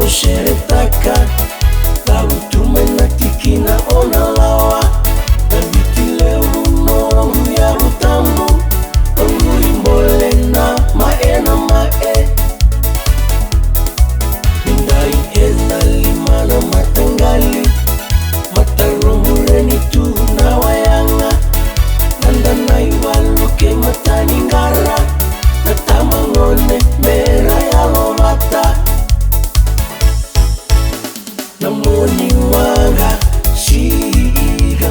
sheretaka la utumena tikina ona lawa na vitile uno ya utamu ongui mbolena maena mae mindai ena limana matangali mataromureni tu na wayanga nanda iwaluke matani ngara na tamangone mera ya lomata namoni wanga shiga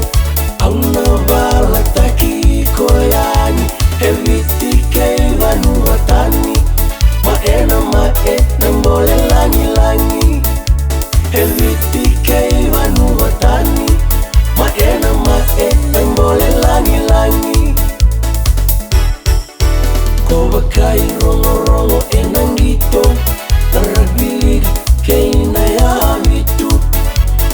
auna bala taki koyani eviti keivanu watani maena mae nambole langi langi eviti keivanu watani maena mae nambole langi langi kobakai rongo rongo enangito naragbilig keina ya vitu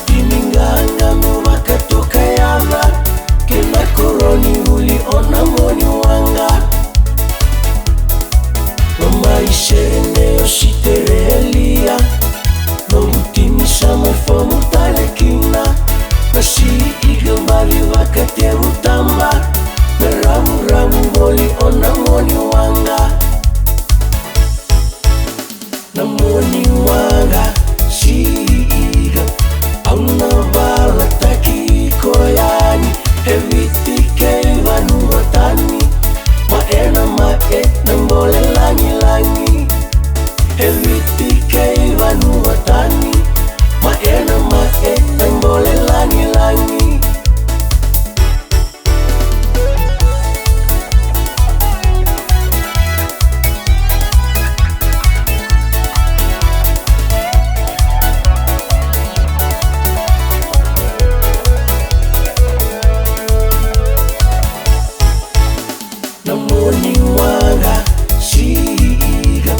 iminganga mubakatoka yava kena koroni uli ona moni wanga mamaishere yoshiterelia nomutimisha mafomu talekina nasi igambari wakate utamba meramu ramu moli ona moni wanga namoni wanga shiga auna bala taki koyani eviti keivanu watani maena mae nambole langi langi eviti keivanu watani maena mae nambole langi langi namoni wanga shiga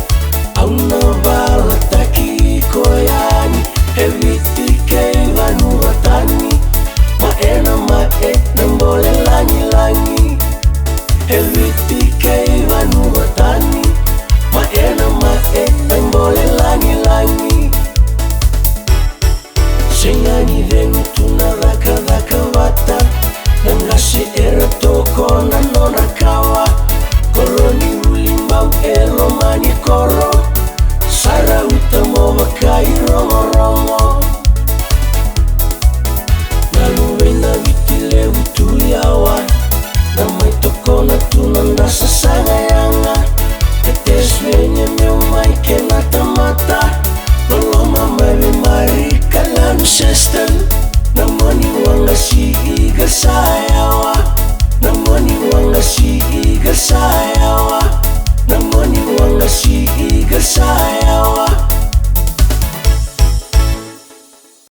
auna bala taki koyani eviti keivanu watani maena mae nambole langi langi eviti keivanu watani maena mae nambole langi langi sengani venu tunaraka vata nangasi era toko na nona kawa koroni ulimbau elomani koro sara utamo wakai rongo rongo naluwena vitile utuyawa na maitoko na tunanda sasanga yanga eteswenye meumai kena tamata noloma mari mari kalanu sestan namoni wanga shiga sayawa namoni wanga shiga sayawa namoni wanga shiga sayawa